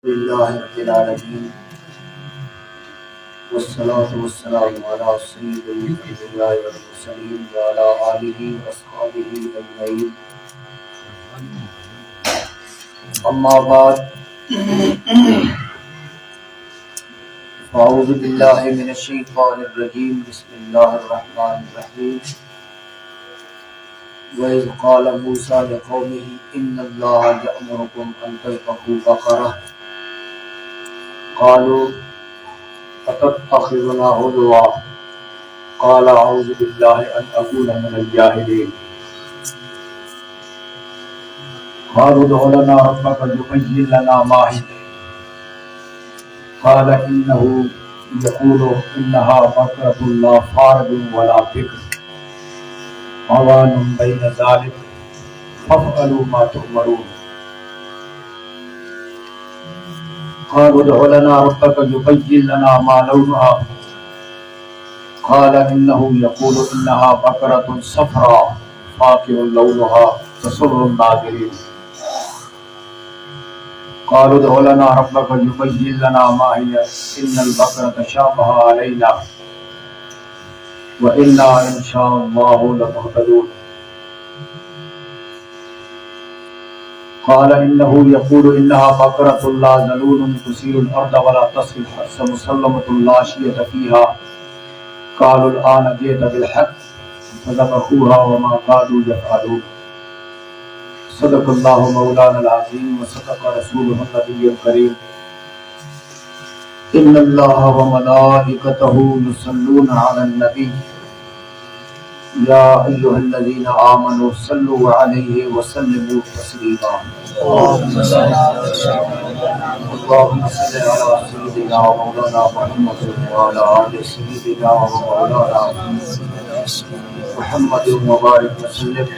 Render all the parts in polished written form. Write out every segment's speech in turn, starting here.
لله رب العالمين والصلاة والسلام على سيد الأنبياء والمرسلين وعلى آله وأصحابه أجمعين. أما بعد فأعوذ بالله من الشيطان الرجيم. بسم الله الرحمن الرحيم. وإذ قال موسى لقومه إن الله يأمركم أن تذبحوا بقرة قالوا أتتخذنا هزوا قال أعوذ بالله أن أكون من الجاهلين. قالوا ادع لنا ربك يبين لنا ما هي قال إنه يقول إنها بقرة لا فارض ولا بكر عوان بين ذلك فافعلوا ما تؤمرون. قالوا ادع لنا ربك يبين لنا ما لونها قال إنه يقول إنها بقرة صفراء فاقع لونها تسر الناظرين. قالوا ادع لنا ربك يبين لنا ما هي إن البقرة شابه علينا وإنا إن شاء الله لمهتدون. قال إنه يقول إنها بقرة لا ذلول تثير الأرض ولا تسقي الحرث مسلمة لا شية فيها قالوا الآن جئت بالحق فذبحوها وما كادوا يفعلون. صدق الله مولانا العظيم وصدق رسوله النبي الكريم. إن الله وملائكته يصلون على النبي يا أيها الذين آمنوا صلوا عليه وسلموا تسليما. اللهم صل على سيدنا ومولانا محمد وعلى آل سيدنا ومولانا محمد وبارك وسلم.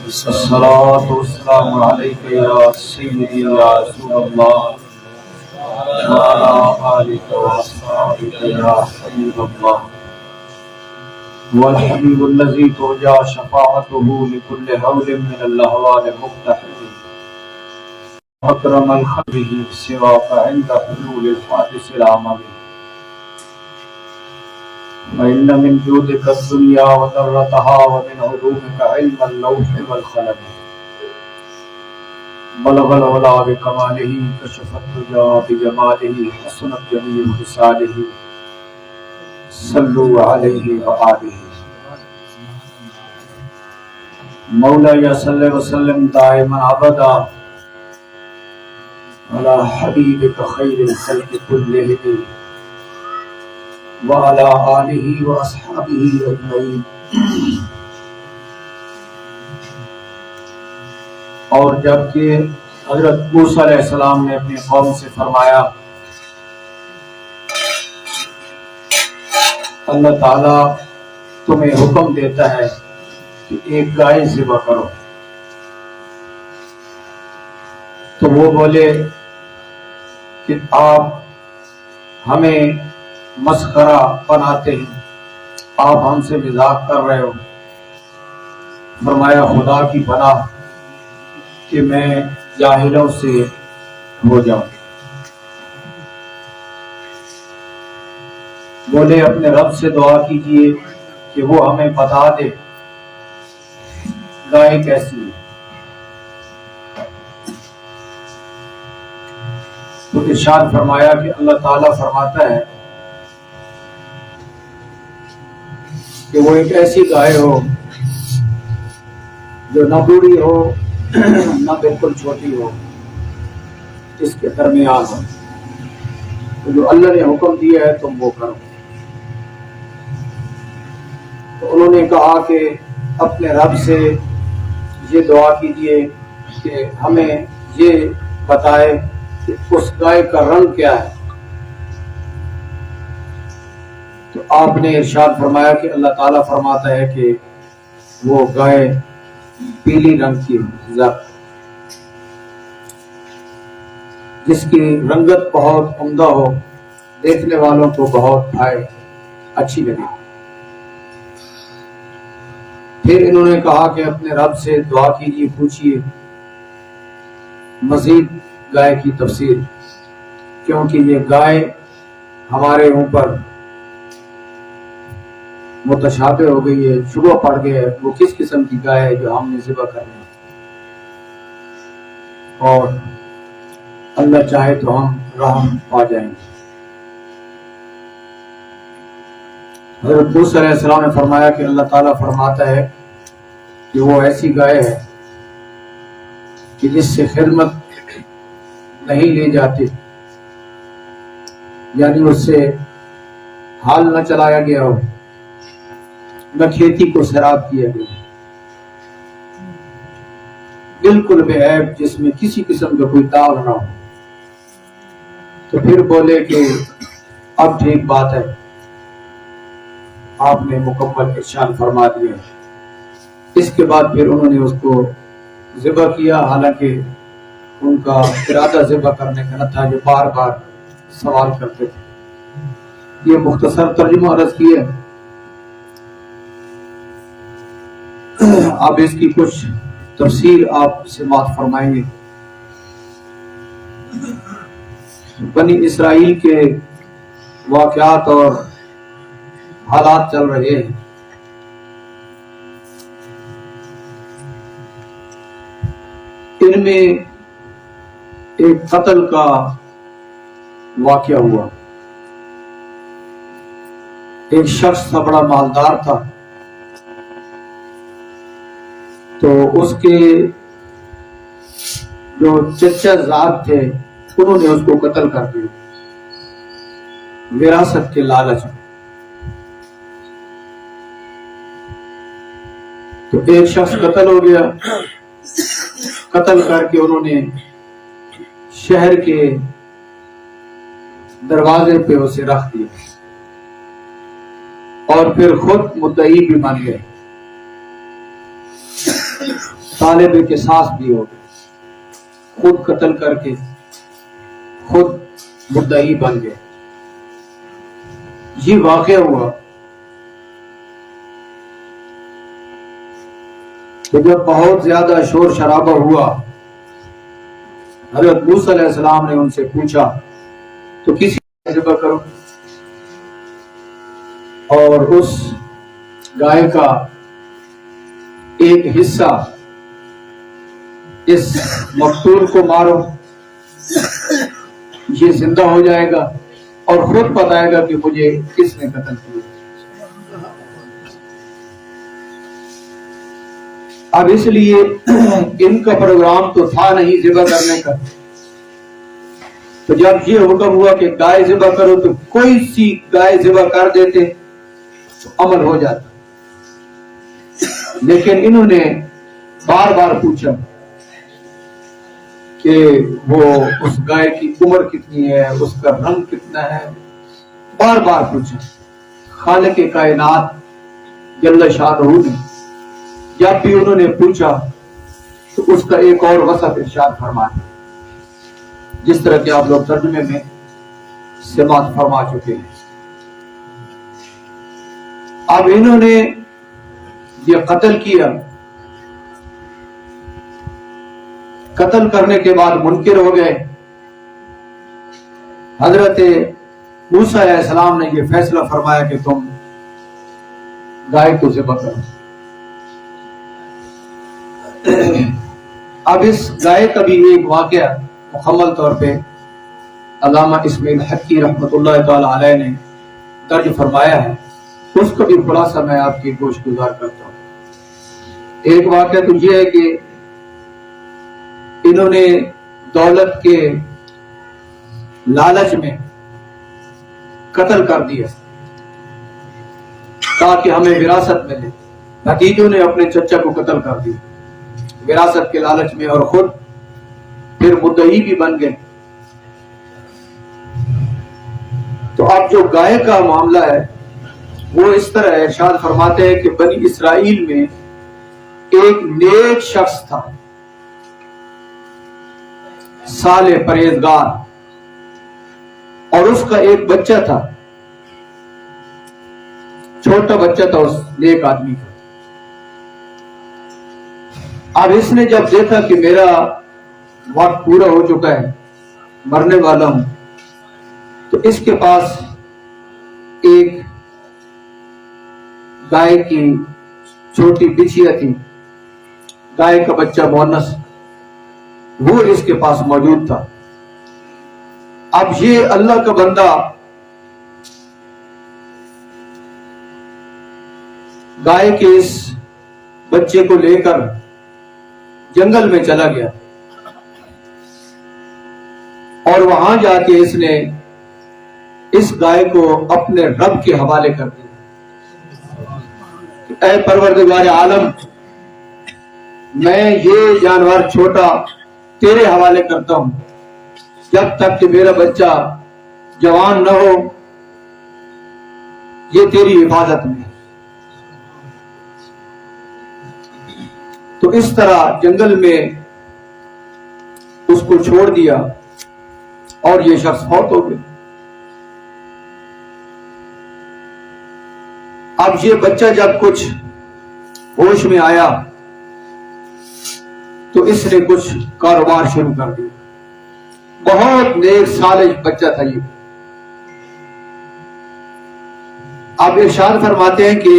الصلاة والسلام عليك يا سيدي يا رسول الله وعلى آلك وأصحابك يا حبيب الله والحبيب الذي ترجى شفاعته لكل هول من الأهوال مقتحم أكرم الخلق سواك عند حلول الحادث العمل. وإن من جودك الدنيا وذرتها ومن علومك علم اللوح والقلم. بلغ العلا بكماله كشف الدجى بجماله حسنت جميع خصاله صلوا عليه وآله. مولاي صل وسلم دائما أبدا على حبيبك خير الخلق كلهم وعلى آلہ وأصحابہ اجمعین. اور جبکہ حضرت موسیٰ علیہ السلام نے اپنی قوم سے فرمایا اللہ تعالیٰ تمہیں حکم دیتا ہے کہ ایک گائے ذبح کرو، تو وہ بولے کہ آپ ہمیں مسخرہ بناتے ہیں، آپ ہم سے مذاق کر رہے ہو. فرمایا خدا کی پناہ کہ میں جاہلوں سے ہو جاؤں. بولے اپنے رب سے دعا کیجئے کہ وہ ہمیں بتا دے گائے کیسی ہے. تو ارشاد فرمایا کہ اللہ تعالیٰ فرماتا ہے کہ وہ ایک ایسی گائے ہو جو نہ بوڑھی ہو نہ بالکل چھوٹی ہو، اس کے درمیان ہو. تو جو اللہ نے حکم دیا ہے تم وہ کرو. تو انہوں نے کہا کہ اپنے رب سے یہ دعا کیجئے کہ ہمیں یہ بتائے کہ اس گائے کا رنگ کیا ہے. تو آپ نے ارشاد فرمایا کہ اللہ تعالیٰ فرماتا ہے کہ وہ گائے پیلی رنگ کی جس کی رنگت بہت عمدہ ہو، دیکھنے والوں کو بہت بھائے، اچھی لگے. پھر انہوں نے کہا کہ اپنے رب سے دعا کیجیے، پوچھیے مزید گائے کی تفسیر، کیونکہ یہ گائے ہمارے اوپر متشابہ ہو گئی ہے، شبہ پڑ گیا ہے وہ کس قسم کی گائے ہے جو ہم نے ذبح کرنا ہے، اور اللہ چاہے تو ہم رحم پا جائیں گے۔ حضرت موسیٰ علیہ السلام نے فرمایا کہ اللہ تعالیٰ فرماتا ہے کہ وہ ایسی گائے ہے کہ جس سے خدمت نہیں لے جاتے، یعنی اس سے حال نہ چلایا گیا ہو، نہ کھیتی کو سیراب کیا گیا، بالکل بے عیب، جس میں کسی قسم کا کوئی داغ نہ ہو۔ تو پھر بولے کہ اب ٹھیک بات ہے، آپ نے مکمل ارشاد فرما دیا۔ اس کے بعد پھر انہوں نے اس کو ذبح کیا، حالانکہ ان کا ارادہ ذبح کرنے کا نہ تھا، جو بار بار سوال کرتے تھے۔ یہ مختصر ترجمہ عرض کیا۔ اب اس کی کچھ تفسیر آپ سماعت فرمائیں گے۔ بنی اسرائیل کے واقعات اور حالات چل رہے ہیں۔ ان میں ایک قتل کا واقعہ ہوا۔ ایک شخص تھا، بڑا مالدار تھا، تو اس کے جو چچا زاد تھے انہوں نے اس کو قتل کر دیا وراثت کے لالچ میں۔ تو ایک شخص قتل ہو گیا، قتل کر کے انہوں نے شہر کے دروازے پہ اسے رکھ دیا، اور پھر خود مدعی بھی بن گئے، طالب قصاص بھی ہو گئے، خود قتل کر کے خود مدعی بن گئے۔ یہ واقعہ ہوا تو جب بہت زیادہ شور شرابہ ہوا، حضرت موسیٰ علیہ السلام نے ان سے پوچھا تو کسی کو ذبح کرو، اور اس گائے کا ایک حصہ اس مقتول کو مارو، یہ زندہ ہو جائے گا اور خود بتائے گا کہ مجھے کس نے قتل کیا۔ اب اس لیے ان کا پروگرام تو تھا نہیں ذبح کرنے کا، تو جب یہ حکم ہوا کہ گائے ذبح کرو تو کوئی سی گائے ذبح کر دیتے تو عمل ہو جاتا، لیکن انہوں نے بار بار پوچھا کہ وہ اس گائے کی عمر کتنی ہے، اس کا رنگ کتنا ہے، بار بار پوچھا۔ خالق کائنات جل شانہ نے جب بھی انہوں نے پوچھا تو اس کا ایک اور وصف ارشاد فرمایا، جس طرح کہ آپ لوگ ترجمے میں سماعت فرما چکے ہیں۔ اب انہوں نے یہ قتل کیا، قتل کرنے کے بعد منکر ہو گئے۔ حضرت موسیٰ علیہ السلام نے یہ فیصلہ فرمایا کہ تم گائے کو ذبح کرو۔ اب اس گائے کا بھی ایک واقعہ مکمل طور پہ علامہ اسماعیل حقی رحمۃ اللہ تعالی علیہ نے درج فرمایا ہے، اس کا بھی خلاصہ میں آپ کی گوش گزار کرتا ہوں۔ ایک واقعہ تو یہ ہے کہ انہوں نے دولت کے لالچ میں قتل کر دیا تاکہ ہمیں وراثت ملے۔ بھتیجوں نے اپنے چچا کو قتل کر دیا وراثت کے لالچ میں، اور خود پھر مدعی بھی بن گئے۔ تو اب جو گائے کا معاملہ ہے وہ اس طرح ارشاد فرماتے ہیں کہ بنی اسرائیل میں ایک نیک شخص تھا، صالح پرہیزگار، اور اس کا ایک بچہ تھا، چھوٹا بچہ تھا اس نیک آدمی کا۔ اب اس نے جب دیکھا کہ میرا وقت پورا ہو چکا ہے، مرنے والا ہوں، تو اس کے پاس ایک گائے کی چھوٹی بچھیا تھی، گائے کا بچہ مونس، وہ اس کے پاس موجود تھا۔ اب یہ اللہ کا بندہ گائے کے اس بچے کو لے کر جنگل میں چلا گیا، اور وہاں جا کے اس نے اس گائے کو اپنے رب کے حوالے کر دیا۔ اے پروردگار عالم، میں یہ جانور چھوٹا تیرے حوالے کرتا ہوں، جب تک کہ میرا بچہ جوان نہ ہو یہ تیری حفاظت میں۔ تو اس طرح جنگل میں اس کو چھوڑ دیا اور یہ شخص فوت ہو گیا۔ اب یہ بچہ جب کچھ ہوش میں آیا تو اس نے کچھ کاروبار شروع کر دیا۔ بہت نیک صالح بچہ تھا یہ۔ اب ارشاد فرماتے ہیں کہ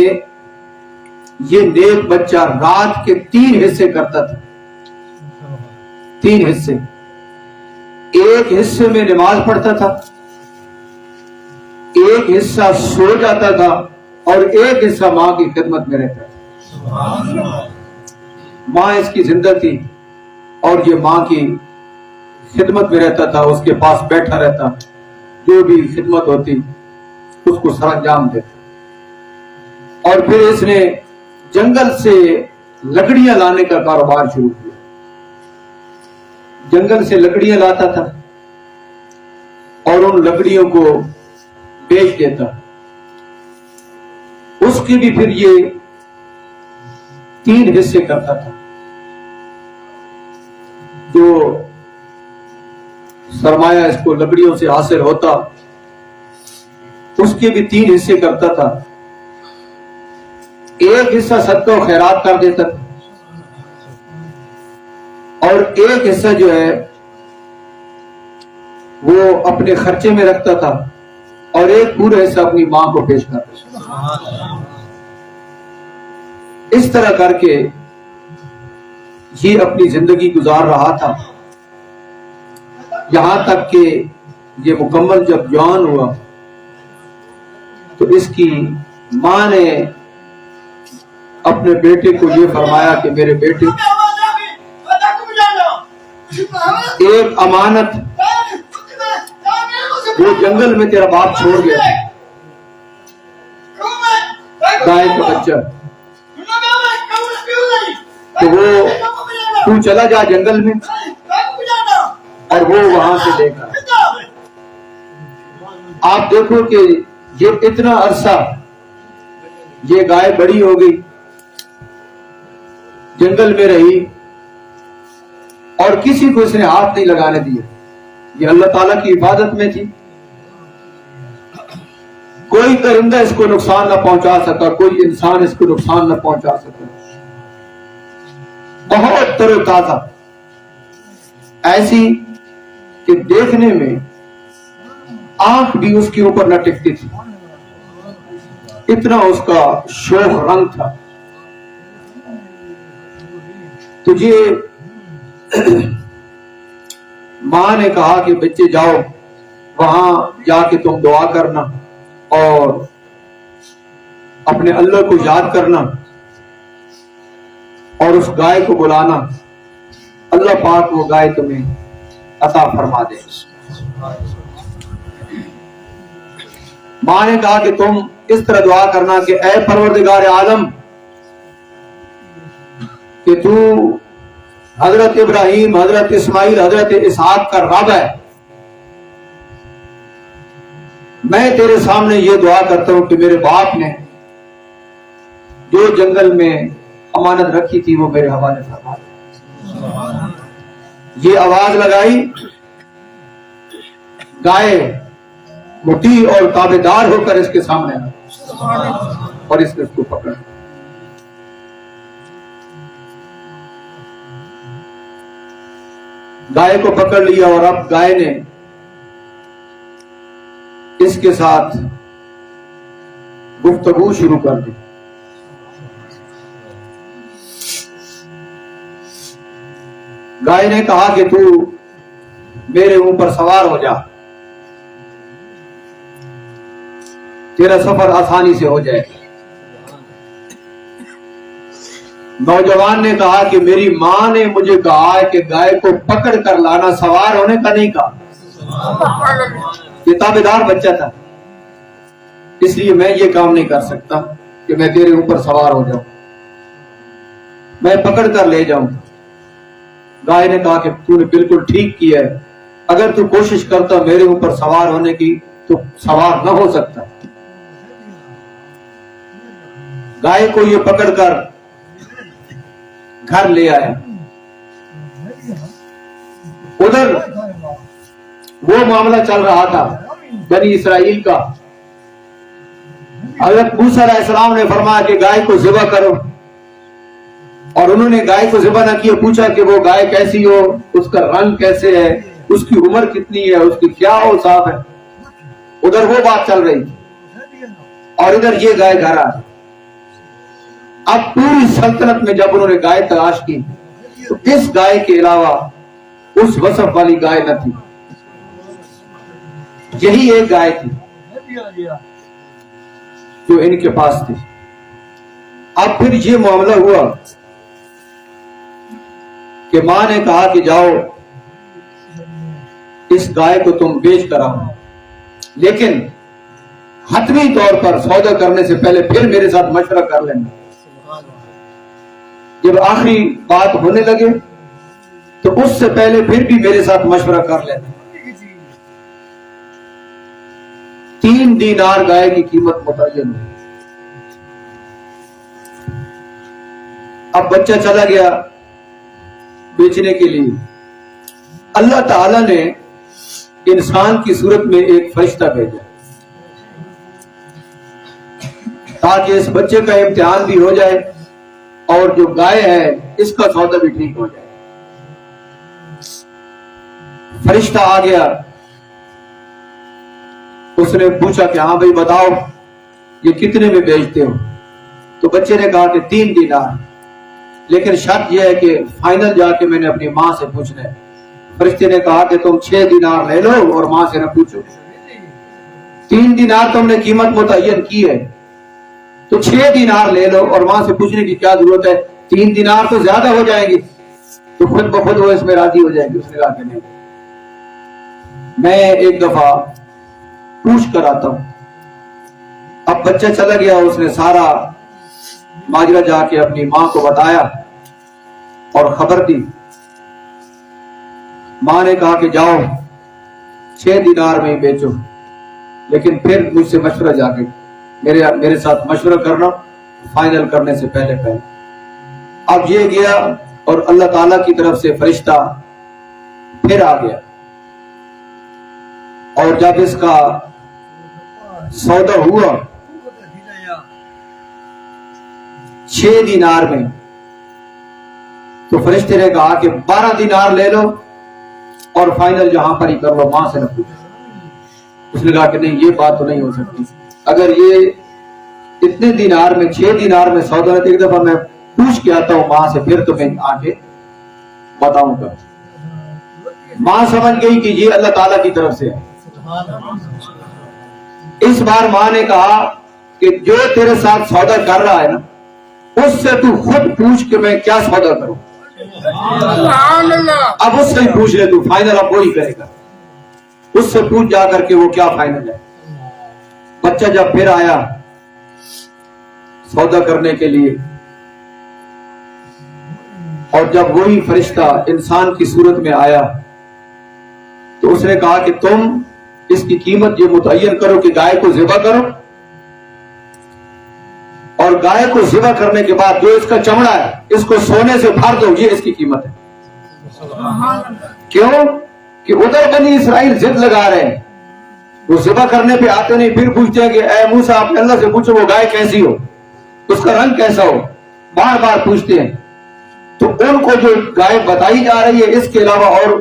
یہ نیک بچہ رات کے 3 حصے کرتا تھا، 3 حصے۔ ایک حصے میں نماز پڑھتا تھا، ایک حصہ سو جاتا تھا، اور ایک حصہ ماں کی خدمت میں رہتا تھا۔ ماں اس کی زندہ تھی اور یہ ماں کی خدمت میں رہتا تھا، اس کے پاس بیٹھا رہتا، جو بھی خدمت ہوتی اس کو سر انجام دیتا۔ اور پھر اس نے جنگل سے لکڑیاں لانے کا کاروبار شروع کیا۔ جنگل سے لکڑیاں لاتا تھا اور ان لکڑیوں کو بیچ دیتا۔ اس کے بھی پھر یہ 3 حصے کرتا تھا۔ جو سرمایہ اس کو لکڑیوں سے حاصل ہوتا اس کے بھی 3 حصے کرتا تھا۔ ایک حصہ صدقہ و خیرات کر دیتا تھا، اور ایک حصہ جو ہے وہ اپنے خرچے میں رکھتا تھا، اور ایک پورا حصہ اپنی ماں کو پیش کرتا تھا۔ اس طرح کر کے یہ اپنی زندگی گزار رہا تھا، یہاں تک کہ یہ مکمل جب جوان ہوا تو اس کی ماں نے اپنے بیٹے کو یہ فرمایا کہ میرے بیٹے، ایک امانت وہ جنگل میں تیرا باپ چھوڑ گیا، گائے کا بچہ، تو وہ تو چلا جا جنگل میں اور وہ وہاں سے لے کر۔ آپ دیکھو کہ یہ اتنا عرصہ یہ گائے بڑی ہو گئی، جنگل میں رہی، اور کسی کو اس نے ہاتھ نہیں لگانے دیا۔ یہ اللہ تعالیٰ کی حفاظت میں تھی، کوئی درندہ اس کو نقصان نہ پہنچا سکا، کوئی انسان اس کو نقصان نہ پہنچا سکا۔ بہت تر و تازہ، ایسی کہ دیکھنے میں آنکھ بھی اس کے اوپر نہ ٹکتی تھی، اتنا اس کا شوخ رنگ تھا۔ تجھے ماں نے کہا کہ بچے جاؤ، وہاں جا کے تم دعا کرنا اور اپنے اللہ کو یاد کرنا اور اس گائے کو بلانا، اللہ پاک وہ گائے تمہیں عطا فرما دے۔ ماں نے کہا کہ تم اس طرح دعا کرنا کہ اے پروردگار عالم، کہ تو حضرت ابراہیم، حضرت اسماعیل، حضرت اسحاق کا رب ہے۔ میں تیرے سامنے یہ دعا کرتا ہوں کہ میرے باپ نے جو جنگل میں امانت رکھی تھی وہ میرے حوالے فرما دے۔ یہ آواز لگائی، گائے مطیع اور تابعدار ہو کر اس کے سامنے آئی اور اس نے اس کو پکڑا۔ گائے کو پکڑ لیا اور اب گائے نے اس کے ساتھ گفتگو شروع کر دی. گائے نے کہا کہ تو میرے اوپر سوار ہو جا، تیرا سفر آسانی سے ہو جائے. نوجوان نے کہا کہ میری ماں نے مجھے کہا ہے کہ گائے کو پکڑ کر لانا، سوار ہونے کا نہیں کہا. یہ تابعدار بچہ تھا، اس لیے میں یہ کام نہیں کر سکتا کہ میں تیرے اوپر سوار ہو جاؤں، میں پکڑ کر لے جاؤں. گائے نے کہا کہ تو نے بالکل ٹھیک کیا ہے، اگر تو کوشش کرتا میرے اوپر سوار ہونے کی تو سوار نہ ہو سکتا. گائے کو یہ پکڑ کر گھر لے آیا. ادھر وہ معاملہ چل رہا تھا بنی اسرائیل کا. حضرت موسیٰ علیہ السلام نے فرمایا کہ گائے کو ذبح کرو، اور انہوں نے گائے کو ذبح نہ کیا. پوچھا کہ وہ گائے کیسی ہو، اس کا رنگ کیسے ہے، اس کی عمر کتنی ہے، اس کی کیا اوصاف ہے. ادھر وہ بات چل رہی اور ادھر یہ گائے گھر آ. اب پوری سلطنت میں جب انہوں نے گائے تلاش کی تو اس گائے کے علاوہ اس وصف والی گائے نہ تھی. یہی ایک گائے تھی جو ان کے پاس تھی. اب پھر یہ معاملہ ہوا کہ ماں نے کہا کہ جاؤ اس گائے کو تم بیچ کر آؤ، لیکن حتمی طور پر سودا کرنے سے پہلے پھر میرے ساتھ مشورہ کر لینا. جب آخری بات ہونے لگے تو اس سے پہلے پھر بھی میرے ساتھ مشورہ کر لینا. 3 دینار گائے کی قیمت متعین ہے. اب بچہ چلا گیا بیچنے کے لیے. اللہ تعالی نے انسان کی صورت میں ایک فرشتہ بھیجا تاکہ اس بچے کا امتحان بھی ہو جائے اور جو گائے ہے اس کا سودا بھی ٹھیک ہو جائے. فرشتہ آ گیا، اس نے پوچھا کہ ہاں بھائی بتاؤ یہ کتنے میں بیچتے ہو؟ تو بچے نے کہا کہ 3 دینار، لیکن شرط یہ ہے کہ فائنل جا کے میں نے اپنی ماں سے پوچھنا ہے. فرشتے نے کہا کہ تم 6 دینار لے لو اور ماں سے نہ پوچھو. 3 دینار تم نے قیمت متعین کی ہے تو 6 دینار لے لو اور ماں سے پوچھنے کی کیا ضرورت ہے، 3 دینار تو زیادہ ہو جائیں گی تو خود بخود وہ اس میں راضی ہو جائیں گے. اس نے کہا کہ نہیں، میں ایک دفعہ پوچھ کر آتا ہوں. اب بچہ چلا گیا، اس نے سارا ماجرا جا کے اپنی ماں کو بتایا اور خبر دی. ماں نے کہا کہ جاؤ 6 دینار میں ہی بیچو، لیکن پھر مجھ سے مشورہ جا کے میرے ساتھ مشورہ کرنا فائنل کرنے سے پہلے. اب یہ گیا اور اللہ تعالیٰ کی طرف سے فرشتہ پھر آ گیا، اور جب اس کا سودا ہوا 6 دینار میں تو فرشتے نے کہا کہ 12 دینار لے لو اور فائنل جہاں پر ہی کر لو، ماں سے نہ پوچھو. اس نے کہا کہ نہیں، یہ بات تو نہیں ہو سکتی. اگر یہ اتنے دینار میں 6 دینار میں سودا ہے تو ایک دفعہ میں پوچھ کے آتا ہوں ماں سے، پھر تو میں آ کے بتاؤں گا. ماں سمجھ گئی کہ یہ اللہ تعالیٰ کی طرف سے ہے. اس بار ماں نے کہا کہ جو تیرے ساتھ سودا کر رہا ہے نا، اس سے تو خود پوچھ کہ میں کیا سودا کروں. اب اس سے ہی پوچھ لے تو، فائنل اب وہی کرے گا. اس سے پوچھ جا کر کے وہ کیا فائنل ہے. بچہ جب پھر آیا سودا کرنے کے لیے، اور جب وہی فرشتہ انسان کی صورت میں آیا تو اس نے کہا کہ تم اس کی قیمت یہ متعین کرو کہ گائے کو ذبح کرو، اور گائے کو ذبح کرنے کے بعد جو اس کا چمڑا ہے اس کو سونے سے بھر دو، یہ اس کی قیمت ہے. کیوں کہ ادھر بنی اسرائیل ضد لگا رہے ہیں، وہ ذبح کرنے پہ آتے نہیں، پھر پوچھتے ہیں کہ اے موسیٰ آپ نے اللہ سے پوچھو وہ گائے کیسی ہو، اس کا رنگ کیسا ہو، بار بار پوچھتے ہیں. تو ان کو جو گائے بتائی جا رہی ہے اس کے علاوہ اور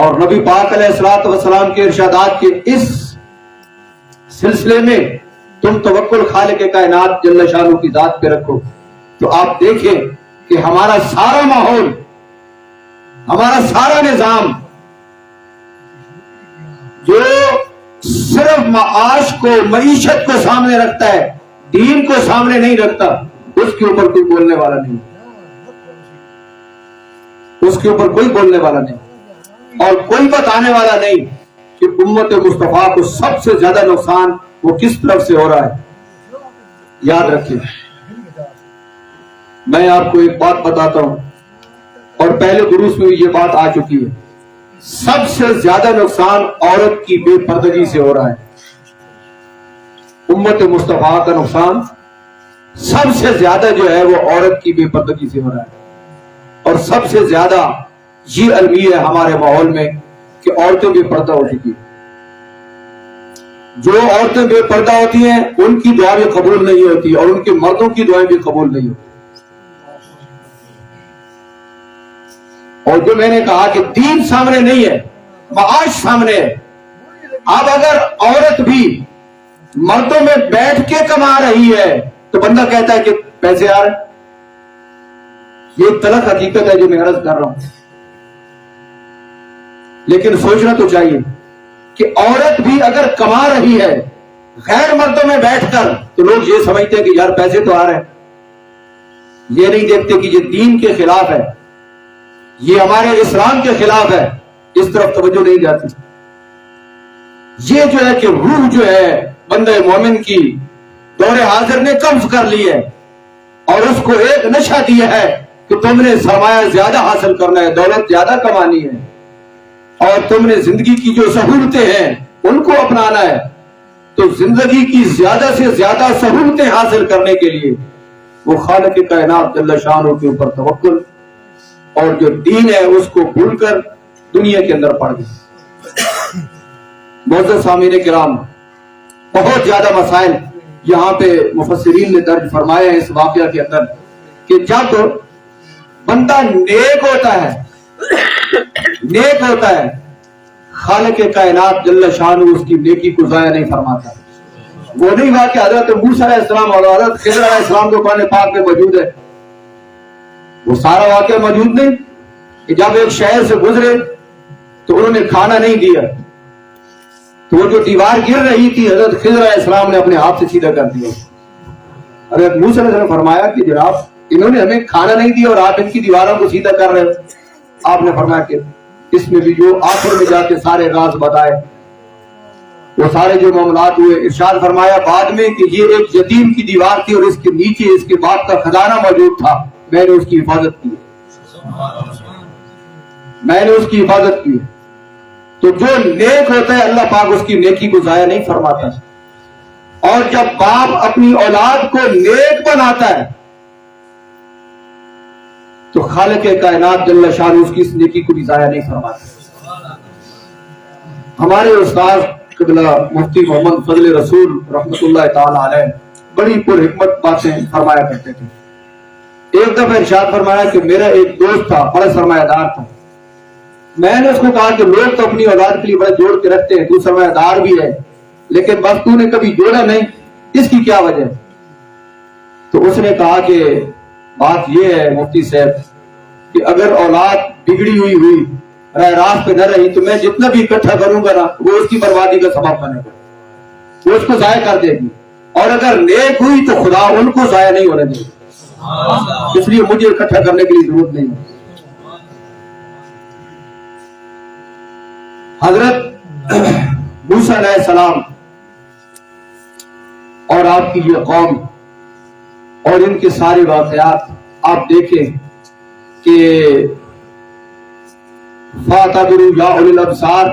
اور نبی پاک علیہ الصلوۃ والسلام کے ارشادات کے اس سلسلے میں تم توکل خالق کائنات جل شانہ کی ذات پہ رکھو تو آپ دیکھیں کہ ہمارا سارا ماحول، ہمارا سارا نظام جو صرف معاش کو، معیشت کو سامنے رکھتا ہے، دین کو سامنے نہیں رکھتا، اس کے اوپر کوئی بولنے والا نہیں، اس کے اوپر کوئی بولنے والا نہیں اور کوئی بتانے والا نہیں کہ امت مصطفیٰ کو سب سے زیادہ نقصان وہ کس طرف سے ہو رہا ہے۔ یاد رکھیں، میں آپ کو ایک بات بتاتا ہوں اور پہلے دروس میں بھی یہ بات آ چکی ہے، سب سے زیادہ نقصان عورت کی بے پردگی سے ہو رہا ہے۔ امت مصطفیٰ کا نقصان سب سے زیادہ جو ہے وہ عورت کی بے پردگی سے ہو رہا ہے، اور سب سے زیادہ یہ المی ہے ہمارے ماحول میں کہ عورتیں بے پردہ ہو چکی ہیں۔ جو عورتیں بے پردہ ہوتی ہیں ان کی دعائیں قبول نہیں ہوتی اور ان کے مردوں کی دعائیں بھی قبول نہیں ہوتی۔ اور جو میں نے کہا کہ دین سامنے نہیں ہے، معاش سامنے ہے۔ اب اگر عورت بھی مردوں میں بیٹھ کے کما رہی ہے تو بندہ کہتا ہے کہ پیسے آ رہے، یہ تلخ حقیقت ہے جو میں عرض کر رہا ہوں۔ لیکن سوچنا تو چاہیے کہ عورت بھی اگر کما رہی ہے غیر مردوں میں بیٹھ کر تو لوگ یہ سمجھتے ہیں کہ یار پیسے تو آ رہے ہیں، یہ نہیں دیکھتے کہ یہ دین کے خلاف ہے، یہ ہمارے اسلام کے خلاف ہے، اس طرف توجہ نہیں جاتی۔ یہ جو ہے کہ روح جو ہے بندہ مومن کی دور حاضر نے قبض کر لی ہے اور اس کو ایک نشہ دیا ہے کہ تم نے سرمایہ زیادہ حاصل کرنا ہے، دولت زیادہ کمانی ہے اور تم نے زندگی کی جو سہولتیں ہیں ان کو اپنانا ہے۔ تو زندگی کی زیادہ سے زیادہ سہولتیں حاصل کرنے کے لیے وہ خالق کائنات جل شانہ کے اوپر توکل اور جو دین ہے اس کو بھول کر دنیا کے اندر پڑ گئی۔ معزز سامعین کرام، بہت زیادہ مسائل یہاں پہ مفسرین نے درج فرمایا ہے اس واقعہ کے اندر کہ جب بندہ نیک ہوتا ہے، نیک ہوتا ہے، خالق کائنات جل شانہ اس کی نیکی کو ضائع نہیں فرماتا۔ وہ نہیں ہوا کہ حضرت موسیٰ علیہ السلام اور حضرت خضر علیہ السلام کو قرآن پاک میں موجود ہے، وہ سارا واقعہ موجود نہیں کہ جب ایک شہر سے گزرے تو انہوں نے کھانا نہیں دیا تو وہ جو دیوار گر رہی تھی حضرت خضر علیہ السلام نے اپنے ہاتھ سے سیدھا کر دیا۔ حضرت موسیٰ علیہ السلام نے فرمایا کہ جناب انہوں نے ہمیں کھانا نہیں دیا اور آپ ان کی دیواروں کو سیدھا کر رہے ہو۔ آپ نے فرمایا کہ اس میں بھی جو آخر میں جا کے سارے راز بتائے، وہ سارے جو معاملات ہوئے، ارشاد فرمایا بعد میں کہ یہ ایک یتیم کی دیوار تھی اور اس کے نیچے اس کے باپ کا خزانہ موجود تھا، میں نے اس کی حفاظت کی، میں نے اس کی حفاظت کی۔ تو جو نیک ہوتا ہے اللہ پاک اس کی نیکی کو ضائع نہیں فرماتا، اور جب باپ اپنی اولاد کو نیک بناتا ہے تو خالق کائنات جل شانہ اس کی اس نیکی کو بھی ضائع نہیں فرماتا۔ ہمارے استاد قبلہ مفتی محمد فضل رسول رحمۃ اللہ تعالی علیہ بڑی پر حکمت باتیں فرمایا کرتے تھے۔ ایک دفعہ ارشاد فرمایا کہ میرا ایک دوست تھا، بڑا سرمایہ دار تھا، میں نے اس کو کہا کہ لوگ تو اپنی اولاد کے لیے بڑا جوڑ کے رکھتے ہیں، تو سرمایہ دار بھی ہے لیکن بس تو نے کبھی جوڑا نہیں، اس کی کیا وجہ؟ تو اس نے کہا کہ بات یہ ہے مفتی صاحب کہ اگر اولاد بگڑی ہوئی راہ راست پہ نہ رہی تو میں جتنا بھی اکٹھا کروں گا نا وہ اس کی بربادی کا سبب بنے گا، وہ اس کو ضائع کر دے گی، اور اگر نیک ہوئی تو خدا ان کو ضائع نہیں ہونے دے گا، اس لیے مجھے اکٹھا کرنے کے لیے ضرورت نہیں ہے۔ حضرت موسیٰ علیہ السلام اور آپ کی یہ قوم اور ان کے سارے واقعات آپ دیکھیں کہ فَاعْتَبِرُوا يَا أُولِي الْأَبْصَارِ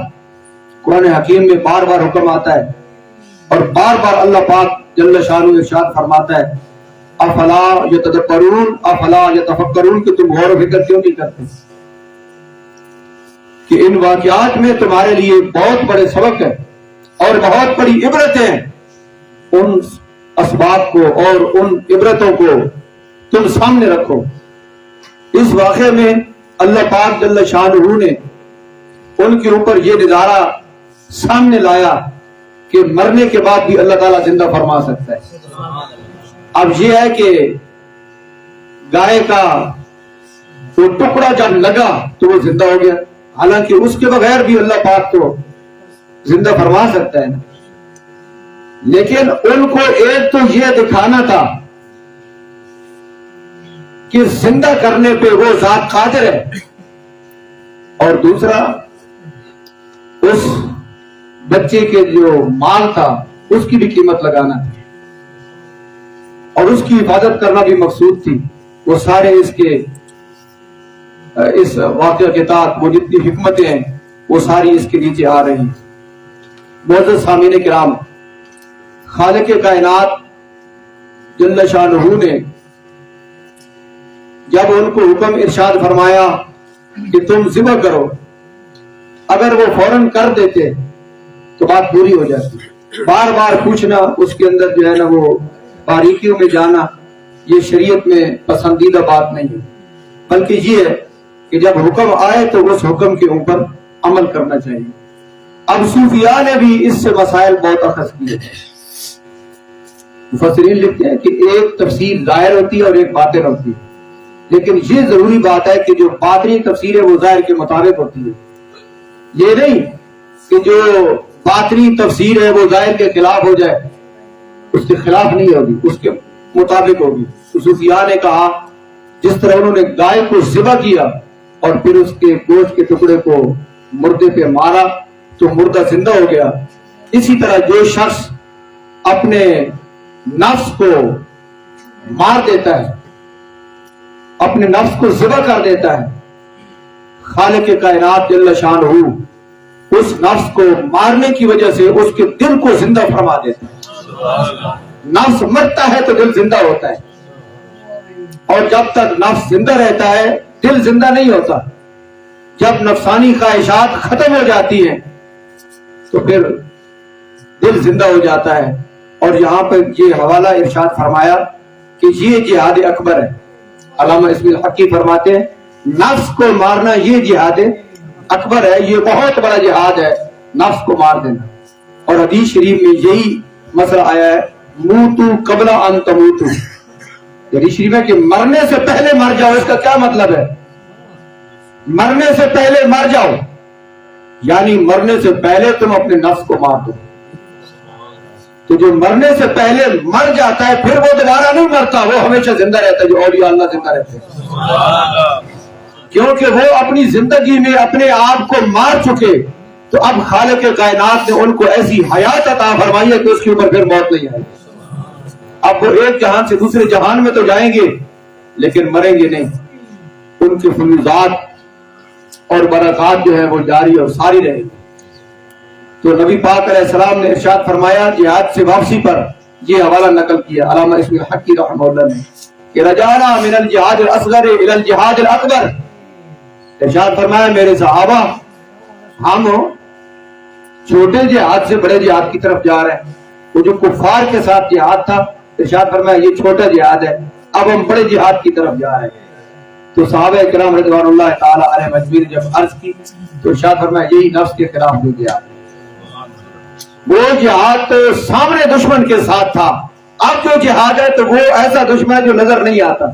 قرآن حکیم میں بار بار حکم آتا ہے اور بار بار اللہ پاک جل شانہ ارشاد فرماتا ہے افلا یتدبرون افلا یتفکرون کہ تم غور و فکر کیوں نہیں کرتے کہ ان واقعات میں تمہارے لیے بہت بڑے سبق ہے اور بہت بڑی عبرتیں ہیں۔ ان اسباب کو اور ان عبرتوں کو تم سامنے رکھو۔ اس واقعے میں اللہ پاک جل شانہ نے ان کے اوپر یہ نظارہ سامنے لایا کہ مرنے کے بعد بھی اللہ تعالیٰ زندہ فرما سکتا ہے۔ اب یہ ہے کہ گائے کا وہ ٹکڑا جب لگا تو وہ زندہ ہو گیا، حالانکہ اس کے بغیر بھی اللہ پاک تو زندہ فرما سکتا ہے نا۔ لیکن ان کو ایک تو یہ دکھانا تھا کہ زندہ کرنے پہ وہ ذات قادر ہے، اور دوسرا اس بچے کے جو مال تھا اس کی بھی قیمت لگانا تھی، اور اس کی حفاظت کرنا بھی مقصود تھی۔ وہ سارے اس واقعہ کے تحت وہ جتنی حکمتیں ہیں وہ ساری اس کے نیچے آ رہی ہیں۔ معزز سامعین کرام، خالق کائنات جل شانہ نے جب ان کو حکم ارشاد فرمایا کہ تم ذبح کرو، اگر وہ فوراً کر دیتے تو بات پوری ہو جاتی۔ بار بار پوچھنا، اس کے اندر جو ہے نا وہ باریکیوں میں جانا، یہ شریعت میں پسندیدہ بات نہیں ہے، بلکہ یہ ہے کہ جب حکم آئے تو اس حکم کے اوپر عمل کرنا چاہیے۔ اب صوفیاء نے بھی اس سے مسائل بہت اخذ کیے۔ مفسرین لکھتے ہیں کہ ایک تفسیر ظاہر ہوتی ہے اور ایک باطن ہوتی ہے، لیکن یہ ضروری بات ہے کہ جو باطنی تفسیر ہے وہ ظاہر کے مطابق ہوتی ہے۔ یہ نہیں کہ جو باطنی تفسیر ہے وہ ظاہر کے خلاف ہو جائے، اس کے خلاف نہیں ہوگی، اس کے مطابق ہوگی۔ تو صوفیاء نے کہا جس طرح انہوں نے گائے کو ذبح کیا اور پھر اس کے گوشت کے ٹکڑے کو مردے پہ مارا تو مردہ زندہ ہو گیا، اسی طرح جو شخص اپنے نفس کو مار دیتا ہے، اپنے نفس کو ذبح کر دیتا ہے، خالق کائنات جل شانہ اس نفس کو مارنے کی وجہ سے اس کے دل کو زندہ فرما دیتا ہے۔ نفس مرتا ہے تو دل زندہ ہوتا ہے، اور جب تک نفس زندہ رہتا ہے دل زندہ نہیں ہوتا۔ جب نفسانی خواہشات ختم ہو جاتی ہیں تو پھر دل زندہ ہو جاتا ہے۔ اور یہاں پر یہ حوالہ ارشاد فرمایا کہ یہ جہاد اکبر ہے۔ علامہ اسماعیل حقی فرماتے ہیں نفس کو مارنا یہ جہاد اکبر ہے، یہ بہت بڑا جہاد ہے نفس کو مار دینا۔ اور حدیث شریف میں یہی مسئلہ آیا ہے، موتو قبل ان تموتو، حدیث شریف ہے کہ مرنے سے پہلے مر جاؤ۔ اس کا کیا مطلب ہے؟ مرنے سے پہلے مر جاؤ، یعنی مرنے سے پہلے تم اپنے نفس کو مار دو۔ تو جو مرنے سے پہلے مر جاتا ہے پھر وہ دوبارہ نہیں مرتا، وہ ہمیشہ زندہ رہتا ہے، جو اولیاء اللہ زندہ رہتے ہیں، کیونکہ وہ اپنی زندگی میں اپنے آپ کو مار چکے۔ تو اب خالق کائنات نے ان کو ایسی حیات عطا فرمائی ہے کہ اس کے اوپر پھر موت نہیں آئی۔ اب وہ ایک جہان سے دوسرے جہان میں تو جائیں گے لیکن مریں گے نہیں، ان کے فیوزات اور برکات جو ہے وہ جاری اور ساری رہے گی۔ تو نبی پاک علیہ السلام نے ارشاد فرمایا جہاد سے واپسی پر یہ حوالہ نقل کیا علامہ اسماعیل حقی رحمہ اللہ نے کہ رجعنا من الجہاد الاصغر الى الجہاد الاکبر۔ ارشاد فرمایا میرے صحابہ ہم چھوٹے جہاد سے بڑے جہاد کی طرف جا رہے ہیں۔ وہ جو کفار کے ساتھ جہاد تھا، ارشاد فرمایا یہ چھوٹا جہاد ہے، اب ہم بڑے جہاد کی طرف جا رہے ہیں۔ تو صحابہ کرام رضوان اللہ تعالی علیہ مجمعین جب عرض کی تو ارشاد فرمایا یہی نفس کے خلاف جو جہاد ہے۔ وہ جہاد تو سامنے دشمن کے ساتھ تھا، اب جو جہاد ہے تو وہ ایسا دشمن ہے جو نظر نہیں آتا،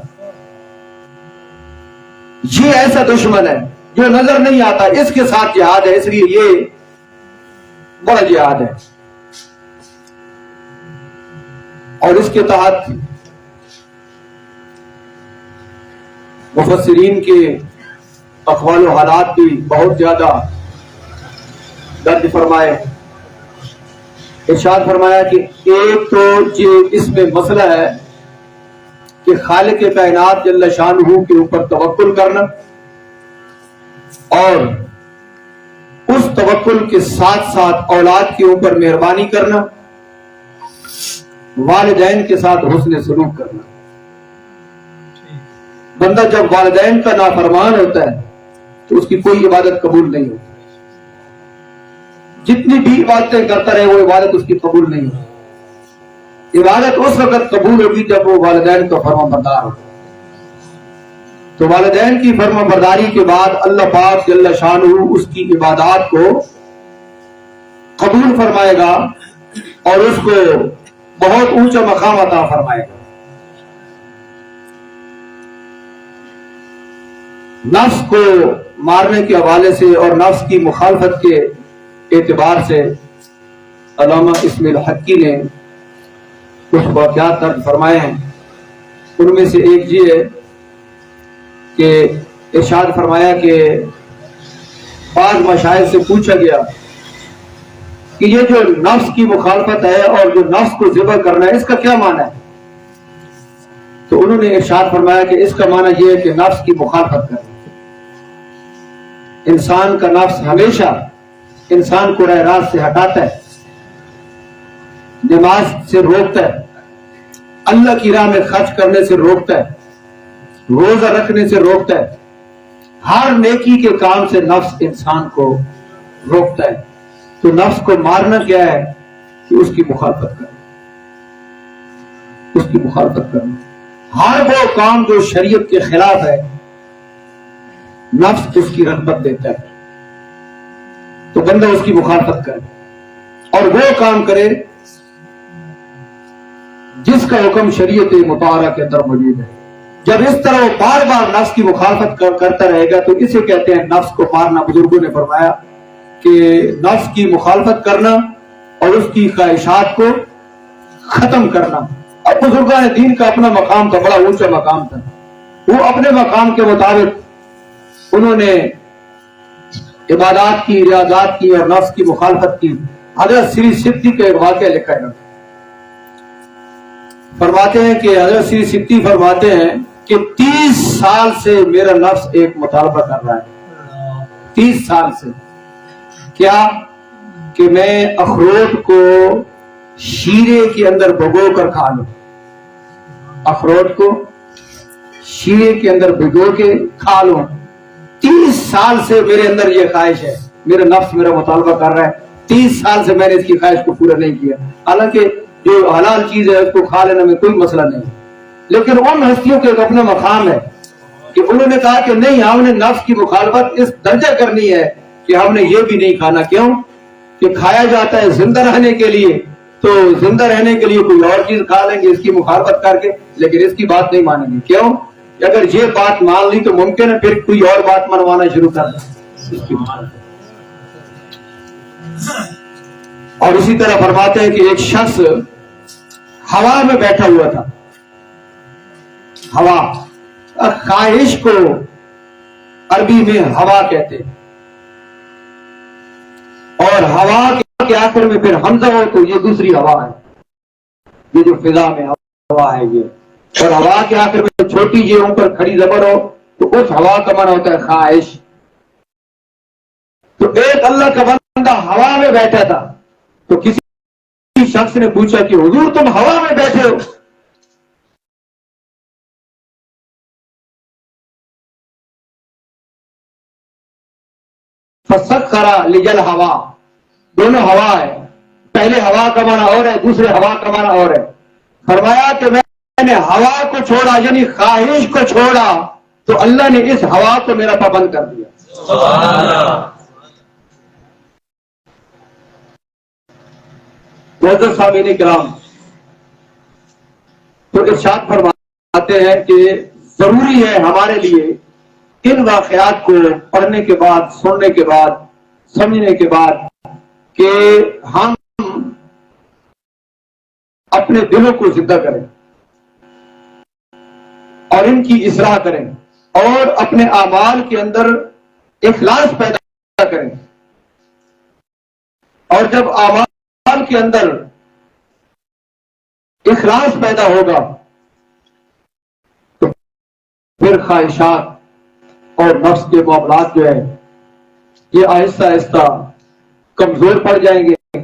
یہ ایسا دشمن ہے جو نظر نہیں آتا، اس کے ساتھ جہاد ہے، اس لیے یہ بڑا جہاد ہے۔ اور اس کے تحت مفسرین کے اقوال و حالات بھی بہت زیادہ درج فرمائے۔ ارشاد فرمایا کہ ایک تو یہ اس میں مسئلہ ہے کہ خالق کائنات جل شانہ کے اوپر توکل کرنا، اور اس توکل کے ساتھ ساتھ اولاد کے اوپر مہربانی کرنا، والدین کے ساتھ حسن سلوک کرنا۔ بندہ جب والدین کا نافرمان ہوتا ہے تو اس کی کوئی عبادت قبول نہیں ہوتی، جتنی بھی عبادتیں کرتا رہے وہ عبادت اس کی قبول نہیں ہوتی۔ عبادت اس وقت قبول ہوگی جب وہ والدین کا فرمان بردار ہو۔ تو والدین کی فرما برداری کے بعد اللہ پاک جل شانہ اس کی عبادات کو قبول فرمائے گا اور اس کو بہت اونچا مقام عطا فرمائے گا۔ نفس کو مارنے کے حوالے سے اور نفس کی مخالفت کے اعتبار سے علامہ اسماعیل حقی نے کچھ واقعات درج فرمائے ہیں۔ ان میں سے ایک یہ ہے کہ ارشاد فرمایا کہ بعض مشائخ سے پوچھا گیا کہ یہ جو نفس کی مخالفت ہے اور جو نفس کو ذبح کرنا ہے اس کا کیا معنی ہے؟ تو انہوں نے ارشاد فرمایا کہ اس کا معنی یہ ہے کہ نفس کی مخالفت کرنا۔ انسان کا نفس ہمیشہ انسان کو راہ راست سے ہٹاتا ہے، نماز سے روکتا ہے، اللہ کی راہ میں خرچ کرنے سے روکتا ہے، روزہ رکھنے سے روکتا ہے، ہر نیکی کے کام سے نفس انسان کو روکتا ہے۔ تو نفس کو مارنا کیا ہے کہ اس کی مخالفت کرنا، اس کی مخالفت کرنا۔ ہر وہ کام جو شریعت کے خلاف ہے نفس اس کی رغبت دیتا ہے، تو بندہ اس کی مخالفت کرے اور وہ کام کرے جس کا حکم شریعت مطہرہ کے اندر موجود ہے۔ جب اس طرح وہ بار بار نفس کی مخالفت کرتا رہے گا تو اسے کہتے ہیں نفس کو مارنا۔ بزرگوں نے فرمایا کہ نفس کی مخالفت کرنا اور اس کی خواہشات کو ختم کرنا۔ اب بزرگان دین کا اپنا مقام تھا، بڑا اونچا مقام تھا، وہ اپنے مقام کے مطابق انہوں نے عبادات کی، ریاضات کی اور نفس کی مخالفت کی۔ حضرت سری سدی کا ایک واقعہ لکھا ہے، فرماتے ہیں کہ حضرت سری سدی فرماتے ہیں کہ 30 سال سے میرا نفس ایک مطالبہ کر رہا ہے، 30 سال سے۔ کیا کہ میں اخروٹ کو شیرے کے اندر بھگو کر کھا لوں، اخروٹ کو شیرے کے اندر بھگو کے کھا لوں۔ 30 سال سے میرے اندر یہ خواہش ہے، میرا نفس میرا مطالبہ کر رہا ہے، 30 سال سے میں نے اس کی خواہش کو پورا نہیں کیا۔ حالانکہ جو حلال چیز ہے اس کو کھا لینے میں کوئی مسئلہ نہیں، لیکن ان ہستیوں کے اپنا مقام ہے کہ انہوں نے کہا کہ نہیں، ہم نے نفس کی مخالفت اس درجہ کرنی ہے کہ ہم نے یہ بھی نہیں کھانا۔ کیوں کہ کھایا جاتا ہے زندہ رہنے کے لیے، تو زندہ رہنے کے لیے کوئی اور چیز کھا لیں گے اس کی مخالفت کر کے، لیکن اس کی بات نہیں مانیں گے۔ کیوں؟ اگر یہ بات مان لی تو ممکن ہے پھر کوئی اور بات منوانا شروع کر دیں اس کی مخالفت۔ اور اسی طرح فرماتے ہیں کہ ایک شخص ہوا میں بیٹھا ہوا تھا، ہوا، خواہش کو عربی میں ہوا کہتے ہیں، اور ہوا کے آخر میں پھر حمزہ ہو تو یہ دوسری ہوا ہے، یہ جو فضا میں ہوا ہے یہ، اور ہوا کے آخر میں چھوٹی جی اوپر کھڑی زبر ہو تو اس ہوا کا معنی ہوتا ہے خواہش۔ تو ایک اللہ کا بندہ ہوا میں بیٹھا تھا، تو کسی شخص نے پوچھا کہ حضور تم ہوا میں بیٹھے ہو؟ فسخر لجل ہوا، دونوں ہوا ہے، پہلے ہوا کا معنی اور ہے، دوسرے ہوا کا معنی اور ہے۔ فرمایا کہ میں نے ہوا کو چھوڑا یعنی خواہش کو چھوڑا تو اللہ نے اس ہوا کو میرا پابند کر دیا۔ سبحان اللہ۔ معزز سامعین کرام، تو ارشاد فرماتے ہیں کہ ضروری ہے ہمارے لیے ان واقعات کو پڑھنے کے بعد، سننے کے بعد، سمجھنے کے بعد کہ ہم اپنے دلوں کو زندہ کریں اور ان کی اصلاح کریں اور اپنے اعمال کے اندر اخلاص پیدا کریں، اور جب اعمال کے اندر اخلاص پیدا ہوگا تو پھر خواہشات اور نفس کے معاملات جو ہے یہ آہستہ آہستہ کمزور پڑ جائیں گے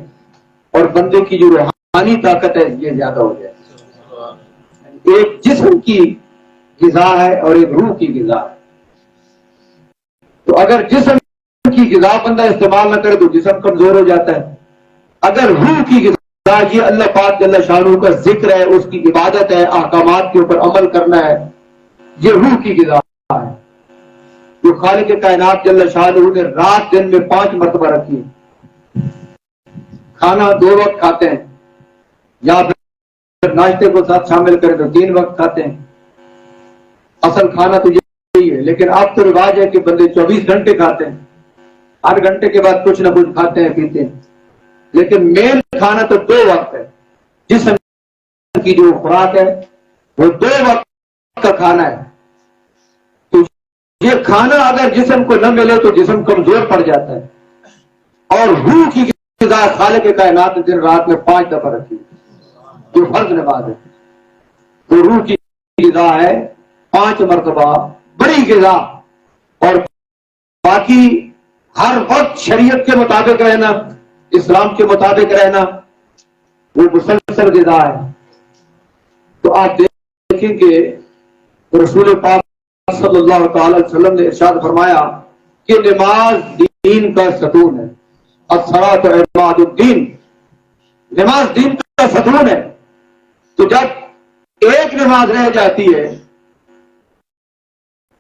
اور بندے کی جو روحانی طاقت ہے یہ زیادہ ہو جائے گی۔ ایک جسم کی غذا ہے اور ایک روح کی غذا ہے، تو اگر جسم کی غذا بندہ استعمال نہ کرے تو جسم کمزور ہو جاتا ہے، اگر روح کی غذا یہ اللہ پاک جل شانہ کا ذکر ہے، اس کی عبادت ہے، احکامات کے اوپر عمل کرنا ہے، یہ روح کی غذا ہے، جو خالق کائنات جل شانہ نے رات دن میں 5 مرتبہ رکھی ہے. کھانا 2 وقت کھاتے ہیں یا پھر ناشتے کو ساتھ شامل کریں تو 3 وقت کھاتے ہیں. اصل کھانا تو یہی ہے، لیکن اب تو رواج ہے کہ بندے 24 گھنٹے کھاتے ہیں، ہر گھنٹے کے بعد کچھ نہ کچھ کھاتے ہیں پیتے ہیں. لیکن مین کھانا تو 2 وقت ہے. جسم کی جو خوراک ہے وہ 2 وقت کا کھانا ہے. تو یہ کھانا اگر جسم کو نہ ملے تو جسم کمزور پڑ جاتا ہے. اور روح کی غذا خالق کائنات نے دن رات میں 5 دفعہ رکھی جو فرض نماز ہے. وہ روح کی غذا ہے 5 مرتبہ بڑی غذا. اور باقی ہر وقت شریعت کے مطابق رہنا، اسلام کے مطابق رہنا، وہ مسلسل غذا ہے. تو آپ دیکھیں کہ رسول پاک صلی اللہ تعالی علیہ وسلم نے ارشاد فرمایا کہ نماز دین کا ستون ہے. الصلاۃ عماد الدین، نماز دین کا ستون ہے. تو جب ایک نماز رہ جاتی ہے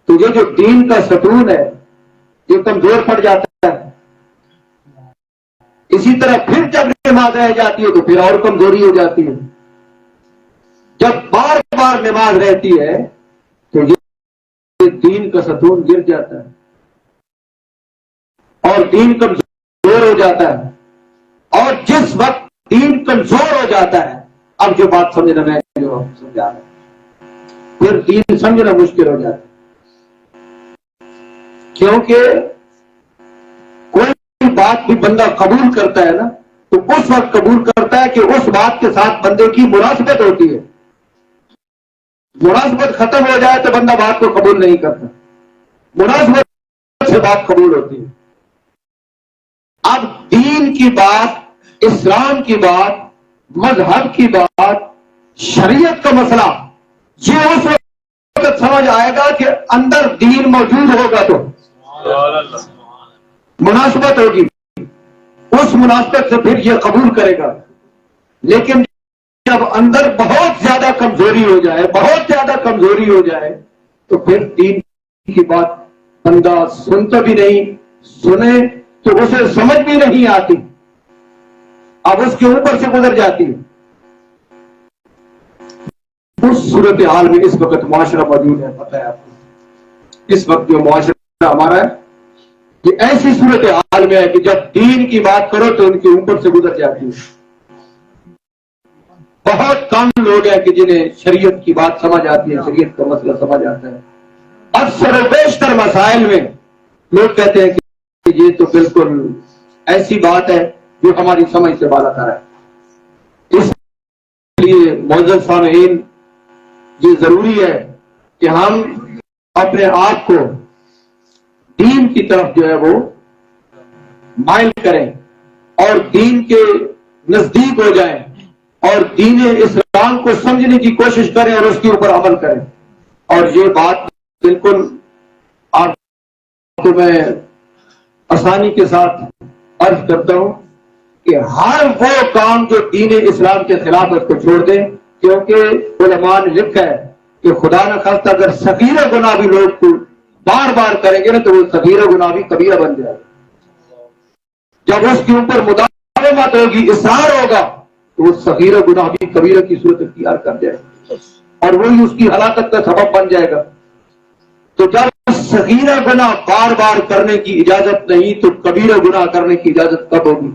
تو یہ جو دین کا ستون ہے یہ کمزور پڑ جاتا ہے. اسی طرح پھر جب نماز رہ جاتی ہے تو پھر اور کمزوری ہو جاتی ہے. جب بار بار نماز رہتی ہے تو یہ دین کا ستون گر جاتا ہے اور دین کمزور ہو جاتا ہے. اور جس وقت دین کمزور ہو جاتا ہے، اب جو بات سمجھنا میں جو سمجھا رہا ہوں، پھر دین سمجھنا مشکل ہو جاتا ہے. کیونکہ کوئی بات بھی بندہ قبول کرتا ہے نا تو اس وقت قبول کرتا ہے کہ اس بات کے ساتھ بندے کی مناسبت ہوتی ہے. مناسبت ختم ہو جائے تو بندہ بات کو قبول نہیں کرتا. مناسبت سے بات قبول ہوتی ہے. اب دین کی بات، اسلام کی بات، مذہب کی بات، شریعت کا مسئلہ، یہ اس وقت سمجھ آئے گا کہ اندر دین موجود ہوگا تو مناسبت ہوگی. اس مناسبت سے پھر یہ قبول کرے گا. لیکن جب اندر بہت زیادہ کمزوری ہو جائے، بہت زیادہ کمزوری ہو جائے تو پھر دین کی بات بندہ سنتا بھی نہیں، سنے تو اسے سمجھ بھی نہیں آتی، اب اس کے اوپر سے گزر جاتی ہے. اس صورتحال میں اس وقت معاشرہ موجود ہے. پتہ ہے آپ کو اس وقت جو معاشرہ ہمارا ہے یہ ایسی صورتحال میں ہے کہ جب دین کی بات کرو تو ان کے اوپر سے گزر جاتی ہے. بہت کم لوگ ہیں کہ جنہیں شریعت کی بات سمجھ آتی ہے، شریعت کا مسئلہ سمجھ آتا ہے. اکثر و بیشتر مسائل میں لوگ کہتے ہیں کہ یہ تو بالکل ایسی بات ہے جو ہماری سمجھ سے بالا تر ہے. اس لیے معزز سامعین، یہ ضروری ہے کہ ہم اپنے آپ کو دین کی طرف جو ہے وہ مائل کریں اور دین کے نزدیک ہو جائیں اور دین اسلام کو سمجھنے کی کوشش کریں اور اس کے اوپر عمل کریں. اور یہ بات بالکل آپ کو میں آسانی کے ساتھ عرض کرتا ہوں کہ ہر وہ کام جو دین اسلام کے خلاف اس کو چھوڑ دیں، کیونکہ علماء نے لکھا ہے کہ خدا نہ خواستہ اگر صغیرہ گناہ بھی لوگ کو بار بار کریں گے نا تو وہ صغیرہ گناہ بھی کبیرہ بن جائے. جب اس کے اوپر مداومت ہوگی، اصرار ہوگا تو وہ صغیرہ گناہ بھی کبیرہ کی صورت اختیار کر جائے اور وہی اس کی ہلاکت کا سبب بن جائے گا. تو جب صغیرہ گناہ بار بار کرنے کی اجازت نہیں تو کبیرہ گناہ کرنے کی اجازت کب ہوگی؟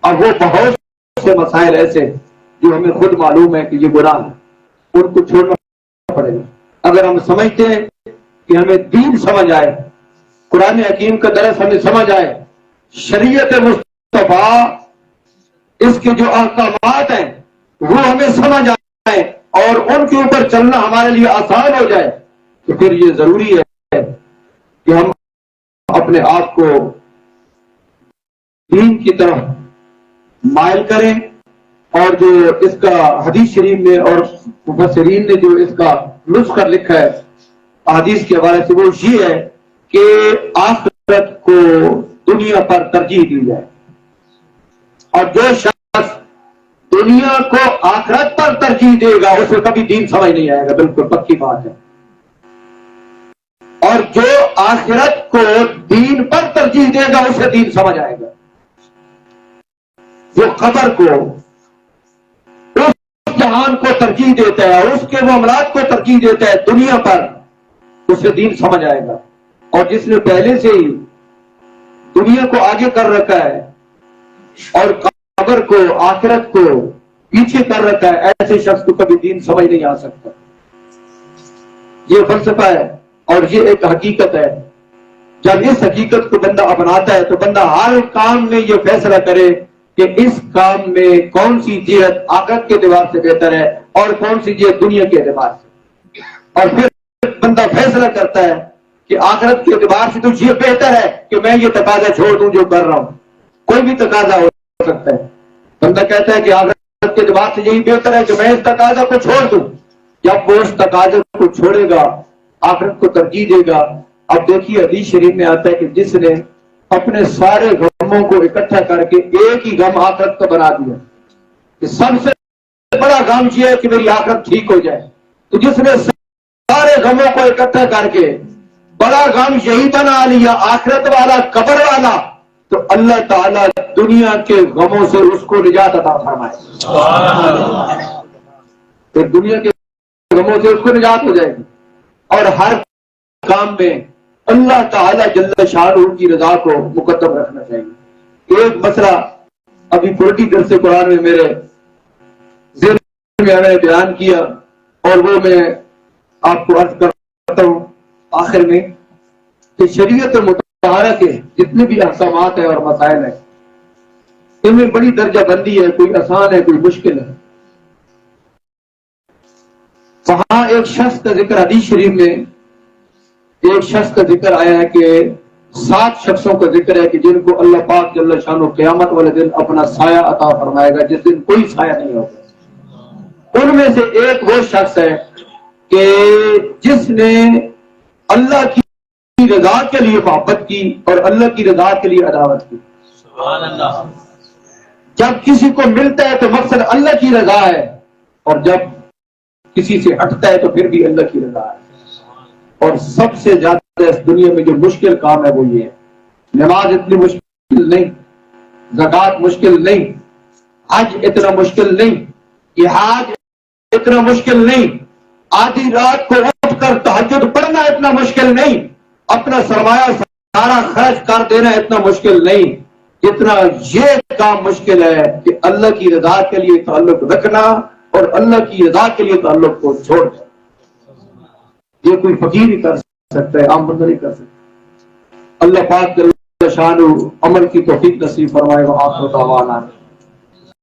اب وہ بہت سے مسائل ایسے جو ہمیں خود معلوم ہے کہ یہ گناہ ہے، ان کو چھوڑنا پڑے گا. اگر ہم سمجھتے ہیں کہ ہمیں دین سمجھ آئے، قرآن حکیم کا درس ہمیں سمجھ آئے، شریعت مصطفیٰ اس کے جو احکامات ہیں وہ ہمیں سمجھ آئے اور ان کے اوپر چلنا ہمارے لیے آسان ہو جائے، تو پھر یہ ضروری ہے کہ ہم اپنے آپ کو دین کی طرف مائل کریں. اور جو اس کا حدیث شریف میں اور مفسرین نے جو اس کا نسخہ لکھا ہے حدیث کے حوالے سے، وہ یہ ہے کہ آخرت کو دنیا پر ترجیح دی جائے. اور جو شخص دنیا کو آخرت پر ترجیح دے گا اسے کبھی دین سمجھ نہیں آئے گا، بالکل پکی بات ہے. اور جو آخرت کو دین پر ترجیح دے گا اسے دین سمجھ آئے گا. جو قبر کو اس جہان کو ترجیح دیتا ہے اور اس کے معاملات کو ترجیح دیتا ہے دنیا پر اسے دین سمجھ آئے گا. اور جس نے پہلے سے ہی دنیا کو آگے کر رکھا ہے اور قبر کو آخرت کو پیچھے کر رکھا ہے ایسے شخص کو کبھی دین سمجھ نہیں آ سکتا. یہ فلسفہ ہے اور یہ ایک حقیقت ہے. جب اس حقیقت کو بندہ اپناتا ہے تو بندہ ہر کام میں یہ فیصلہ کرے کہ اس کام میں کون سی جہت آخرت کے اعتبار سے بہتر ہے اور کون سی جہت دنیا کے اعتبار سے. اور پھر بندہ فیصلہ کرتا ہے کہ آخرت کے اعتبار سے تو یہ بہتر ہے کہ میں یہ تقاضا چھوڑ دوں جو کر رہا ہوں. کوئی بھی تقاضا ہو سکتا ہے. بندہ کہتا ہے کہ آخرت کے اعتبار سے یہی بہتر ہے کہ میں اس تقاضا کو چھوڑ دوں. جب وہ اس تقاضے کو چھوڑے گا آخرت کو ترجیح دے گا. اب دیکھیے حدیث شریف میں آتا ہے کہ جس نے اپنے سارے غموں کو اکٹھا کر کے ایک ہی غم آخرت کا بنا دیا کہ سب سے بڑا غم یہ ہے کہ میری آخرت ٹھیک ہو جائے. تو جس نے سارے غموں کو اکٹھا کر کے بڑا غم یہی بنا لیا آخرت والا قبر والا تو اللہ تعالیٰ دنیا کے غموں سے اس کو نجات عطا فرمائے. پھر دنیا کے غموں سے اس کو نجات ہو جائے گی. اور ہر کام میں اللہ تعالیٰ جل شانہ کی رضا کو مقدم رکھنا چاہیے. ایک مسئلہ ابھی پوری درس قرآن میں میرے ذہن میں میں نے بیان کیا اور وہ میں آپ کو عرض کرتا ہوں آخر میں کہ شریعت مطالعہ کے جتنے بھی احکامات ہیں اور مسائل ہیں ان میں بڑی درجہ بندی ہے. کوئی آسان ہے کوئی مشکل ہے. وہاں ایک شخص کا ذکر حدیث شریف میں ایک شخص کا ذکر آیا ہے کہ 7 شخصوں کا ذکر ہے کہ جن کو اللہ پاک جل شانہ قیامت والے دن اپنا سایہ عطا فرمائے گا جس دن کوئی سایہ نہیں ہوگا. ان میں سے ایک وہ شخص ہے کہ جس نے اللہ کی رضا کے لیے محبت کی اور اللہ کی رضا کے لیے عداوت کی. سبحان اللہ. جب کسی کو ملتا ہے تو مقصد اللہ کی رضا ہے اور جب کسی سے ہٹتا ہے تو پھر بھی اللہ کی رضا ہے. اور سب سے زیادہ اس دنیا میں جو مشکل کام ہے وہ یہ ہے. نماز اتنی مشکل نہیں, زکوٰۃ مشکل نہیں, حج اتنا مشکل نہیں, جہاد اتنا مشکل نہیں, آدھی رات کو اٹھ کر تہجد پڑھنا اتنا مشکل نہیں, اپنا سرمایہ سارا خرچ کر دینا اتنا مشکل نہیں جتنا یہ کام مشکل ہے کہ اللہ کی رضا کے لیے تعلق رکھنا اور اللہ کی رضا کے لیے تعلق کو چھوڑ دینا. یہ کوئی فقیر ہی کر سکتا ہے, عام بندہ نہیں کر سکتا. اللہ پاک جل شانہ عمل کی توفیق نصیب فرمائے. وآخر دعوانا